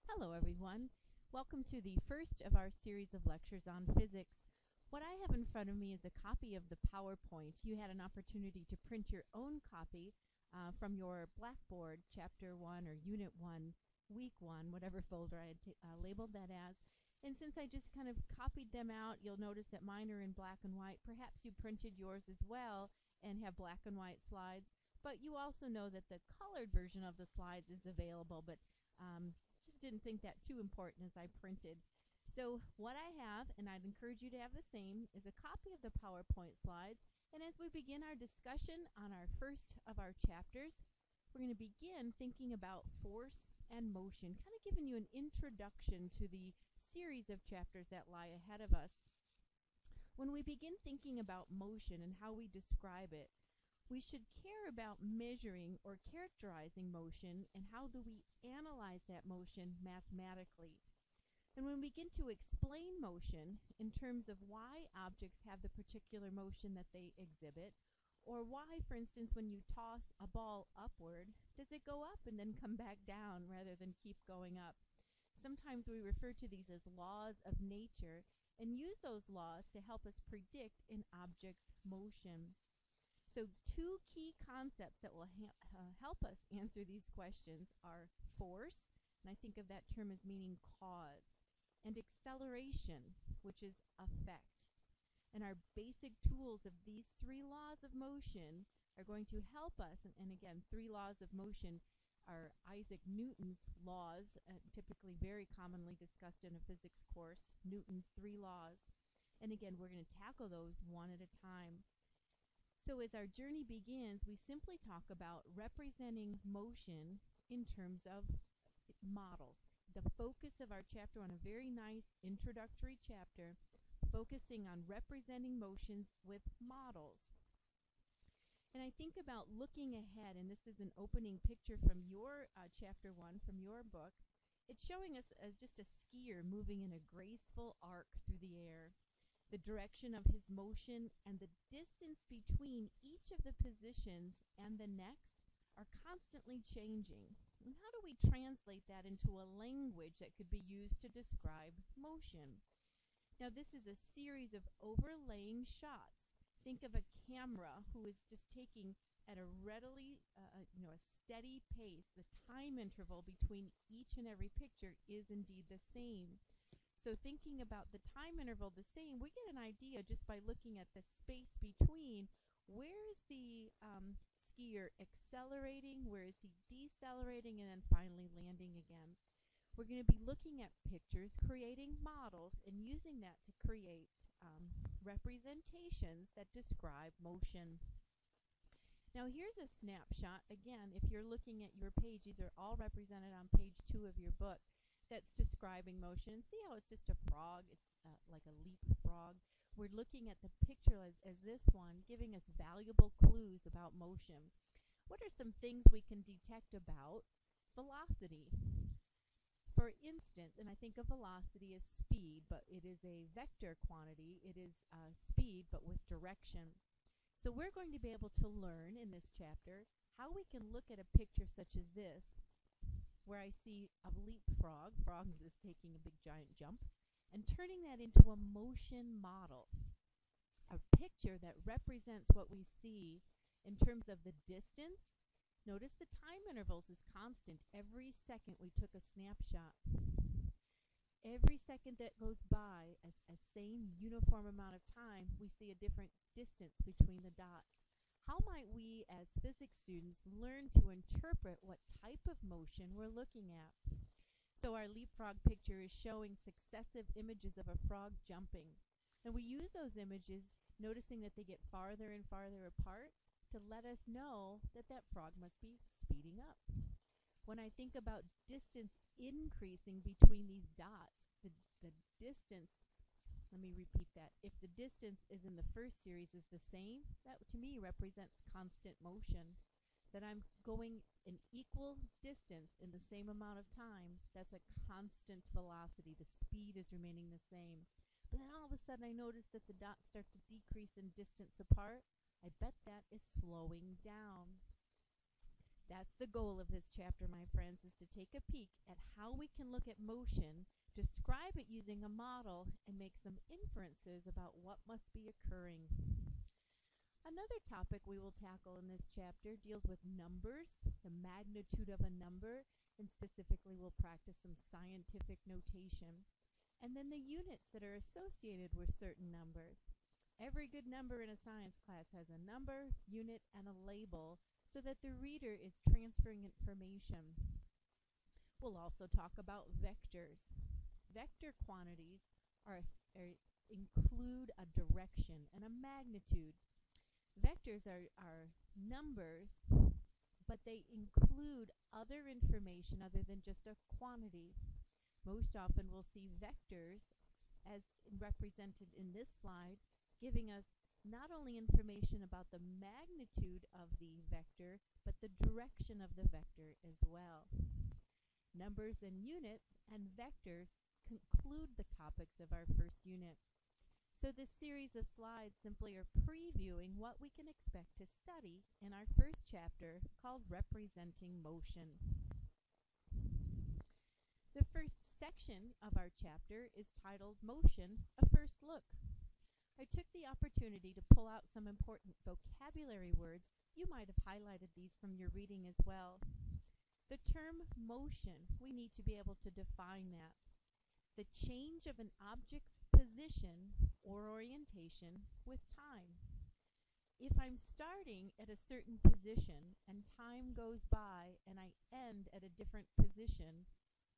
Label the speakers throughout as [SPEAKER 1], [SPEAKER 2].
[SPEAKER 1] Hello everyone. Welcome to the first of our series of lectures on physics. What I have in front of me is a copy of the PowerPoint. You had an opportunity to print your own copy from your Blackboard, Chapter 1 or Unit 1, Week 1, whatever folder I had labeled that as. And since I just kind of copied them out, you'll notice that mine are in black and white. Perhaps you printed yours as well and have black and white slides. But you also know that the colored version of the slides is available, but just didn't think that too important as I printed. So what I have, and I'd encourage you to have the same, is a copy of the PowerPoint slides. And as we begin our discussion on our first of our chapters, we're going to begin thinking about force and motion, kind of giving you an introduction to the series of chapters that lie ahead of us. When we begin thinking about motion and how we describe it, we should care about measuring or characterizing motion, and how do we analyze that motion mathematically. And when we begin to explain motion in terms of why objects have the particular motion that they exhibit, or why, for instance, when you toss a ball upward, does it go up and then come back down rather than keep going up? Sometimes we refer to these as laws of nature and use those laws to help us predict an object's motion. So two key concepts that will help us answer these questions are force, and I think of that term as meaning cause, and acceleration, which is effect. And our basic tools of these three laws of motion are going to help us, and again, three laws of motion are Isaac Newton's laws, typically very commonly discussed in a physics course, Newton's three laws. And again, we're going to tackle those one at a time. So as our journey begins, we simply talk about representing motion in terms of models. The focus of our chapter, on a very nice introductory chapter, focusing on representing motions with models. And I think about looking ahead, and this is an opening picture from your chapter 1, from your book. It's showing us just a skier moving in a graceful arc through the air. The direction of his motion and the distance between each of the positions and the next are constantly changing. And how do we translate that into a language that could be used to describe motion? Now, this is a series of overlaying shots. Think of a camera who is just taking at a readily, a steady pace. The time interval between each and every picture is indeed the same. So thinking about the time interval the same, we get an idea just by looking at the space between. Where is the skier accelerating? Where is he decelerating? And then finally landing again. We're going to be looking at pictures, creating models, and using that to create representations that describe motion. Now here's a snapshot. Again, if you're looking at your page, these are all represented on page 2 of your book. That's describing motion. See how it's just a frog? It's like a leap frog. We're looking at the picture as this one, giving us valuable clues about motion. What are some things we can detect about velocity? For instance, and I think of velocity as speed, but it is a vector quantity. It is speed, but with direction. So we're going to be able to learn in this chapter how we can look at a picture such as this, where I see a leapfrog, frog is taking a big giant jump, and turning that into a motion model, a picture that represents what we see in terms of the distance. Notice the time intervals is constant. Every second we took a snapshot. Every second that goes by, a same uniform amount of time, we see a different distance between the dots. How might we as physics students learn to interpret what type of motion we're looking at? So our leapfrog picture is showing successive images of a frog jumping. And we use those images, noticing that they get farther and farther apart, to let us know that that frog must be speeding up. When I think about distance increasing between these dots, the distance, let me repeat that. If the distance is in the first series is the same, that to me represents constant motion. That I'm going an equal distance in the same amount of time, that's a constant velocity. The speed is remaining the same. But then all of a sudden I notice that the dots start to decrease in distance apart. I bet that is slowing down. That's the goal of this chapter, my friends, is to take a peek at how we can look at motion, describe it using a model, and make some inferences about what must be occurring. Another topic we will tackle in this chapter deals with numbers, the magnitude of a number, and specifically we'll practice some scientific notation, and then the units that are associated with certain numbers. Every good number in a science class has a number, unit, and a label so that the reader is transferring information. We'll also talk about vectors. Vector quantities include a direction and a magnitude. Vectors are numbers, but they include other information other than just a quantity. Most often we'll see vectors as represented in this slide, giving us not only information about the magnitude of the vector, but the direction of the vector as well. Numbers and units and vectors conclude the topics of our first unit. So this series of slides simply are previewing what we can expect to study in our first chapter called Representing Motion. The first section of our chapter is titled Motion, a First Look. I took the opportunity to pull out some important vocabulary words. You might have highlighted these from your reading as well. The term motion, we need to be able to define that. The change of an object's position or orientation with time. If I'm starting at a certain position and time goes by and I end at a different position,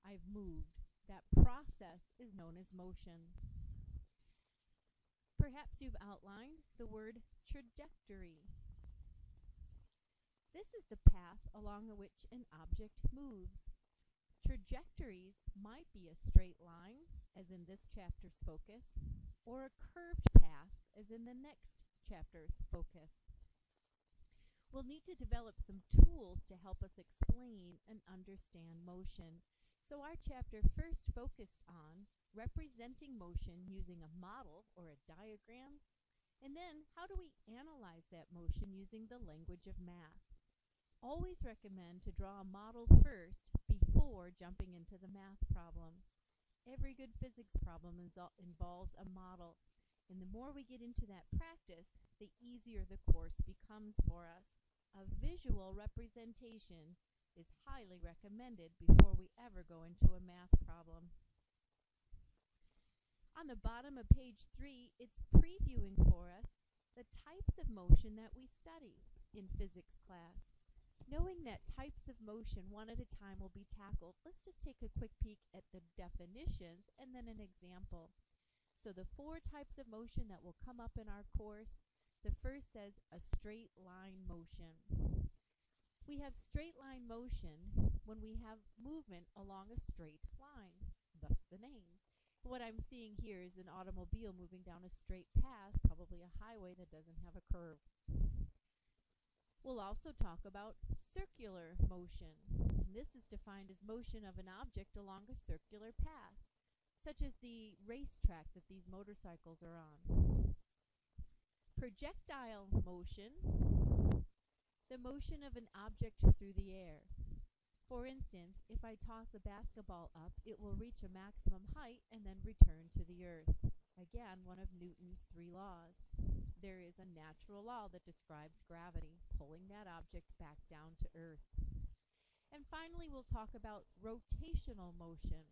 [SPEAKER 1] I've moved. That process is known as motion. Perhaps you've outlined the word trajectory. This is the path along which an object moves. Trajectories might be a straight line, as in this chapter's focus, or a curved path, as in the next chapter's focus. We'll need to develop some tools to help us explain and understand motion. So our chapter first focused on representing motion using a model or a diagram, and then how do we analyze that motion using the language of math. Always recommend to draw a model first before jumping into the math problem. Every good physics problem involves a model, and the more we get into that practice, the easier the course becomes for us. A visual representation is highly recommended before we ever go into a math problem. On the bottom of page 3, it's previewing for us the types of motion that we study in physics class. Knowing that types of motion one at a time will be tackled, let's just take a quick peek at the definitions and then an example. So the 4 types of motion that will come up in our course, the first says a straight line motion. We have straight line motion when we have movement along a straight line, thus the name. What I'm seeing here is an automobile moving down a straight path, probably a highway that doesn't have a curve. We'll also talk about circular motion. This is defined as motion of an object along a circular path, such as the racetrack that these motorcycles are on. Projectile motion, the motion of an object through the air. For instance, if I toss a basketball up, it will reach a maximum height and then return to the earth. Again, one of Newton's 3 laws. There is a natural law that describes gravity, pulling that object back down to Earth. And finally, we'll talk about rotational motion.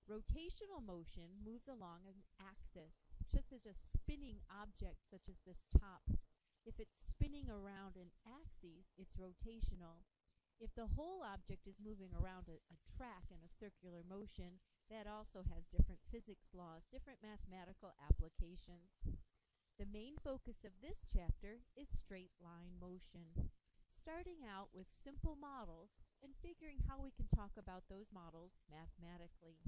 [SPEAKER 1] Rotational motion moves along an axis, just as a spinning object such as this top. If it's spinning around an axis, it's rotational. If the whole object is moving around a track in a circular motion, that also has different physics laws, different mathematical applications. The main focus of this chapter is straight line motion, starting out with simple models and figuring how we can talk about those models mathematically.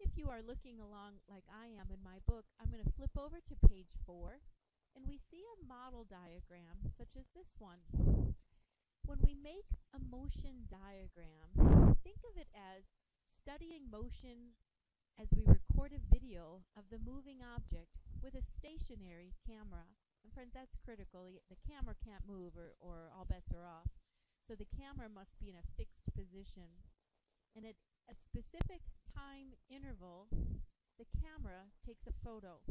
[SPEAKER 1] If you are looking along like I am in my book, I'm going to flip over to page 4, and we see a model diagram such as this one. When we make a motion diagram, think of it as studying motion as we record a video of the moving object with a stationary camera. And friends, that's critical. The camera can't move or all bets are off. So the camera must be in a fixed position. And at a specific time interval, the camera takes a photo.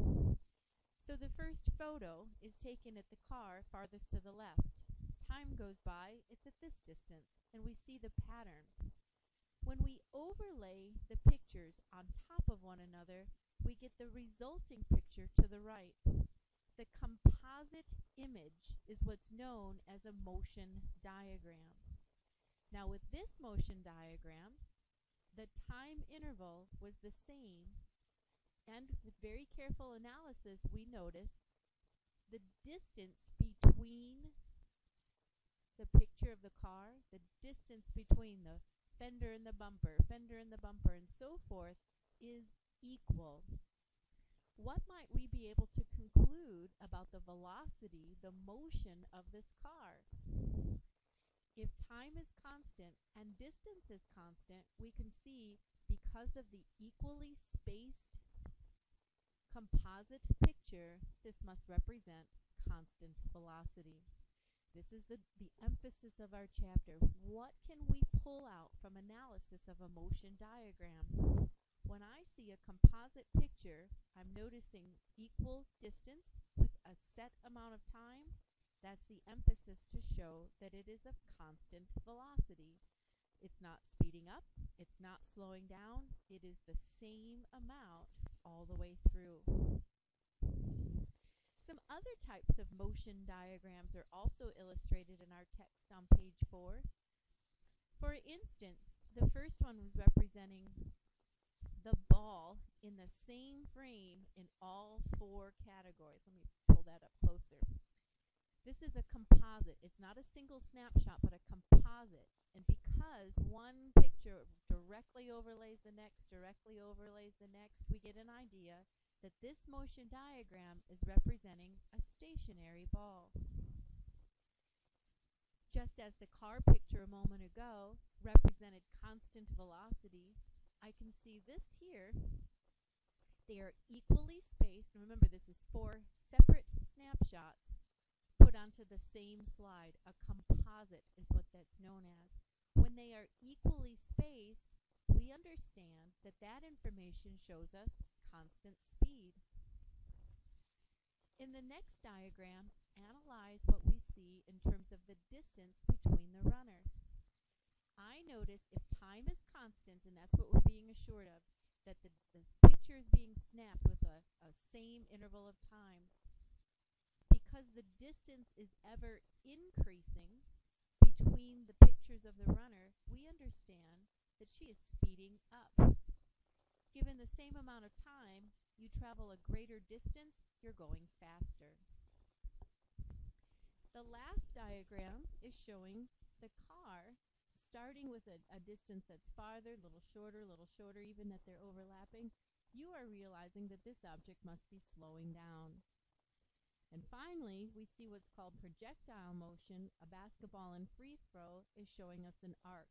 [SPEAKER 1] So the first photo is taken at the car farthest to the left. Time goes by, it's at this distance, and we see the pattern. When we overlay the pictures on top of one another, we get the resulting picture to the right. The composite image is what's known as a motion diagram. Now with this motion diagram, the time interval was the same, and with very careful analysis we notice the distance between the picture of the car, the distance between the fender and the bumper, and so forth is equal. What might we be able to conclude about the velocity, the motion of this car? If time is constant and distance is constant, we can see because of the equally spaced composite picture, this must represent constant velocity. This is the emphasis of our chapter. What can we pull out from analysis of a motion diagram? When I see a composite picture, I'm noticing equal distance with a set amount of time. That's the emphasis to show that it is of constant velocity. It's not speeding up, it's not slowing down, it is the same amount all the way through. Some other types of motion diagrams are also illustrated in our text on page 4. For instance, the first one was representing the ball in the same frame in all 4 categories. Let me pull that up closer. This is a composite. It's not a single snapshot, but a composite. And because one picture directly overlays the next, we get an idea that this motion diagram is representing a stationary ball. Just as the car picture a moment ago represented constant velocity, I can see this here. They are equally spaced. Remember, this is 4 separate snapshots put onto the same slide. A composite is what that's known as. When they are equally spaced, we understand that that information shows us constant speed. In the next diagram, analyze what we see in terms of the distance between the runner. I notice if time is constant, and that's what we're being assured of, that the picture is being snapped with a same interval of time. Because the distance is ever increasing between the pictures of the runner, we understand that she is speeding up. Given the same amount of time, you travel a greater distance, you're going faster. The last diagram is showing the car starting with a distance that's farther, a little shorter, even that they're overlapping. You are realizing that this object must be slowing down. And finally, we see what's called projectile motion. A basketball in free throw is showing us an arc.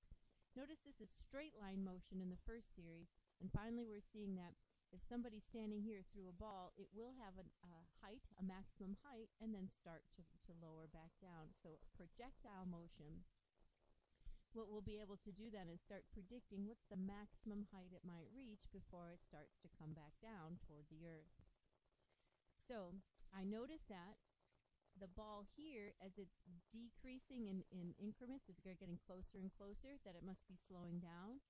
[SPEAKER 1] Notice this is straight line motion in the first series. And finally, we're seeing that if somebody's standing here through a ball, it will have a height, a maximum height, and then start to lower back down. So projectile motion. What we'll be able to do then is start predicting what's the maximum height it might reach before it starts to come back down toward the earth. So I notice that the ball here, as it's decreasing in increments, it's getting closer and closer, that it must be slowing down.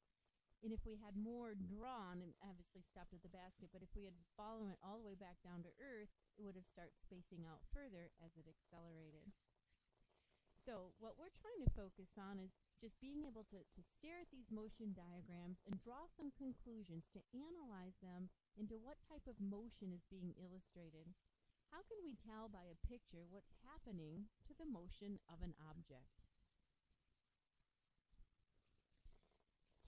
[SPEAKER 1] And if we had more drawn, and obviously stopped at the basket, but if we had followed it all the way back down to earth, it would have started spacing out further as it accelerated. So what we're trying to focus on is just being able to stare at these motion diagrams and draw some conclusions to analyze them into what type of motion is being illustrated. How can we tell by a picture what's happening to the motion of an object?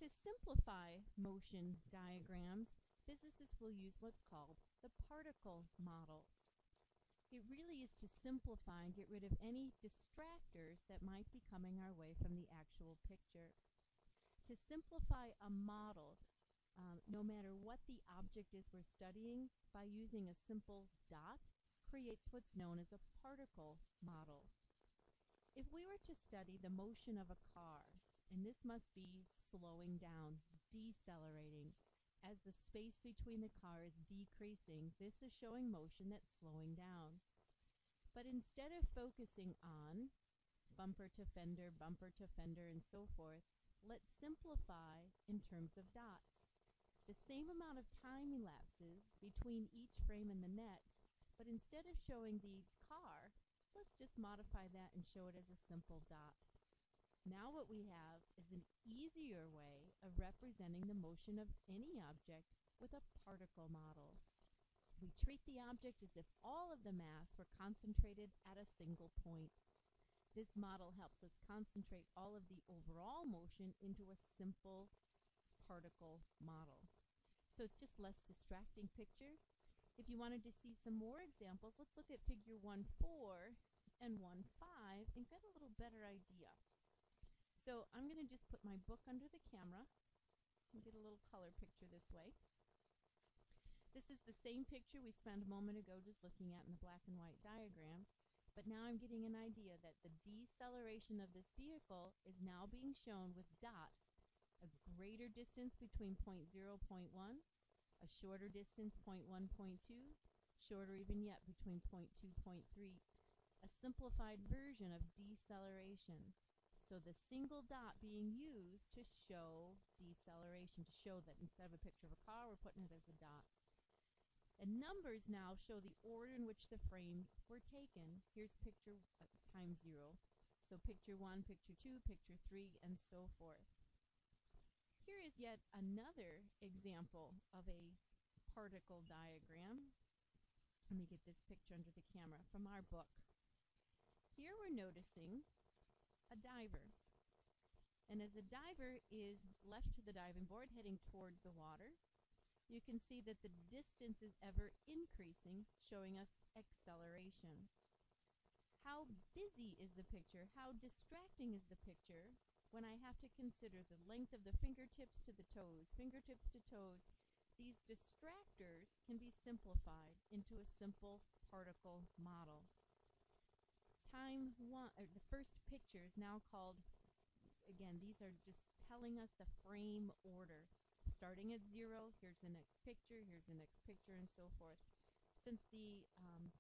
[SPEAKER 1] To simplify motion diagrams, physicists will use what's called the particle model. It really is to simplify and get rid of any distractors that might be coming our way from the actual picture. To simplify a model, no matter what the object is we're studying, by using a simple dot, creates what's known as a particle model. If we were to study the motion of a car, and this must be slowing down, decelerating, as the space between the cars decreasing, this is showing motion that's slowing down. But instead of focusing on bumper to fender, and so forth, let's simplify in terms of dots. The same amount of time elapses between each frame and the next, but instead of showing the car, let's just modify that and show it as a simple dot. Now what we have is an easier way of representing the motion of any object with a particle model. We treat the object as if all of the mass were concentrated at a single point. This model helps us concentrate all of the overall motion into a simple particle model. So it's just less distracting picture. If you wanted to see some more examples, let's look at figure 1.4 and 1.5 and get a little better idea. So I'm going to just put my book under the camera and get a little color picture this way. This is the same picture we spent a moment ago just looking at in the black and white diagram, but now I'm getting an idea that the deceleration of this vehicle is now being shown with dots, a greater distance between point 0, point 1, a shorter distance, point 1, point 2, shorter even yet between point 2, point 3, a simplified version of deceleration. So the single dot being used to show deceleration, to show that instead of a picture of a car, we're putting it as a dot. And numbers now show the order in which the frames were taken. Here's picture times 0. So picture 1, picture 2, picture 3, and so forth. Here is yet another example of a particle diagram. Let me get this picture under the camera from our book. Here we're noticing a diver. And as the diver is left to the diving board heading towards the water, you can see that the distance is ever increasing, showing us acceleration. How busy is the picture? How distracting is the picture when I have to consider the length of the fingertips to the toes, fingertips to toes? These distractors can be simplified into a simple particle model. Time 1, or the first picture is now called, again, these are just telling us the frame order. Starting at 0, here's the next picture, and so forth. Since the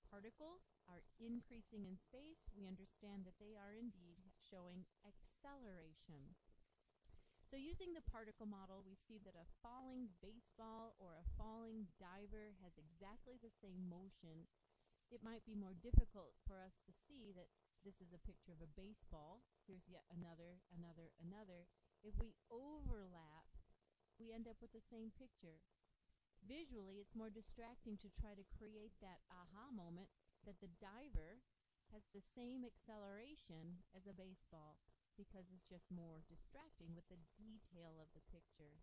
[SPEAKER 1] particles are increasing in space, we understand that they are indeed showing acceleration. So using the particle model, we see that a falling baseball or a falling diver has exactly the same motion. It might be more difficult for us to see that this is a picture of a baseball. Here's yet another. If we overlap, we end up with the same picture. Visually, it's more distracting to try to create that aha moment that the diver has the same acceleration as a baseball, because it's just more distracting with the detail of the picture.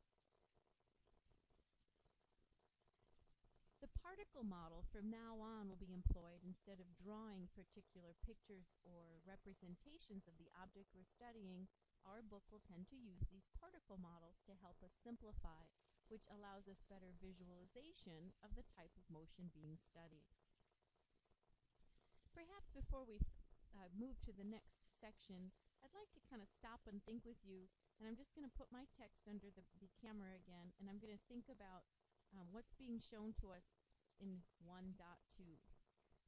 [SPEAKER 1] The particle model from now on will be employed instead of drawing particular pictures or representations of the object we're studying. Our book will tend to use these particle models to help us simplify, which allows us better visualization of the type of motion being studied. Perhaps before we move to the next section, I'd like to kind of stop and think with you, and I'm just going to put my text under the camera again, and I'm going to think about what's being shown to us in 1.2.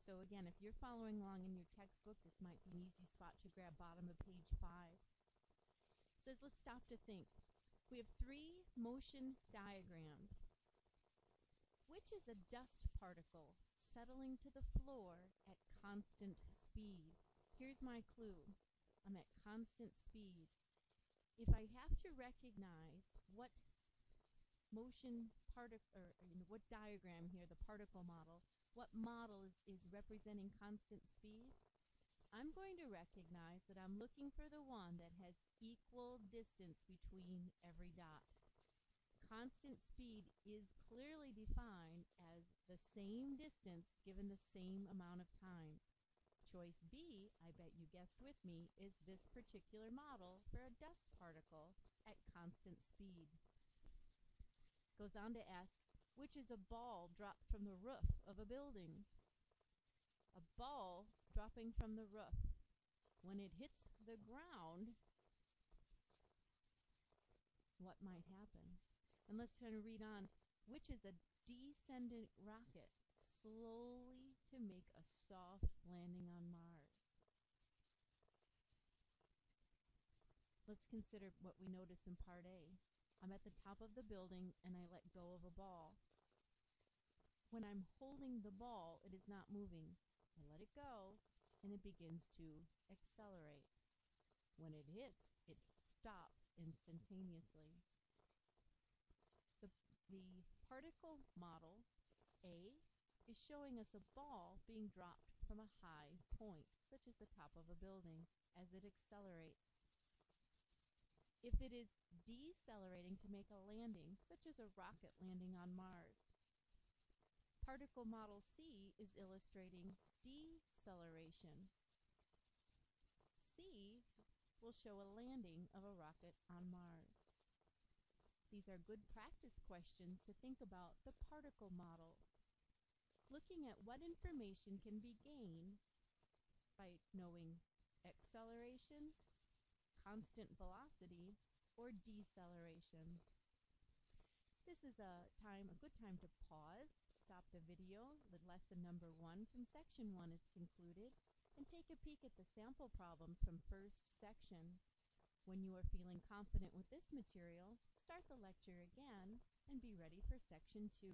[SPEAKER 1] So again, if you're following along in your textbook, this might be an easy spot to grab, bottom of page 5. It says, let's stop to think. We have 3 motion diagrams. Which is a dust particle settling to the floor at constant speed? Here's my clue. I'm at constant speed. If I have to recognize what motion what diagram here, the particle model, what model is representing constant speed, I'm going to recognize that I'm looking for the one that has equal distance between every dot. Constant speed is clearly defined as the same distance given the same amount of time. Choice B, I bet you guessed with me, is this particular model for a dust particle at constant speed. Goes on to ask, which is a ball dropped from the roof of a building? A ball dropping from the roof. when it hits the ground, what might happen? And let's kind of read on. Which is a descendant rocket slowly to make a soft landing on Mars? Let's consider what we notice in part A. I'm at the top of the building and I let go of a ball. When I'm holding the ball, it is not moving. I let it go and it begins to accelerate. When it hits, it stops instantaneously. The particle model A is showing us a ball being dropped from a high point, such as the top of a building, as it accelerates. If it is decelerating to make a landing, such as a rocket landing on Mars, particle model C is illustrating deceleration. C will show a landing of a rocket on Mars. These are good practice questions to think about the particle model, looking at what information can be gained by knowing acceleration, constant velocity, or deceleration. This is a good time to pause, stop the video. The lesson number 1 from section 1 is concluded, and take a peek at the sample problems from first section. When you are feeling confident with this material, start the lecture again and be ready for section 2.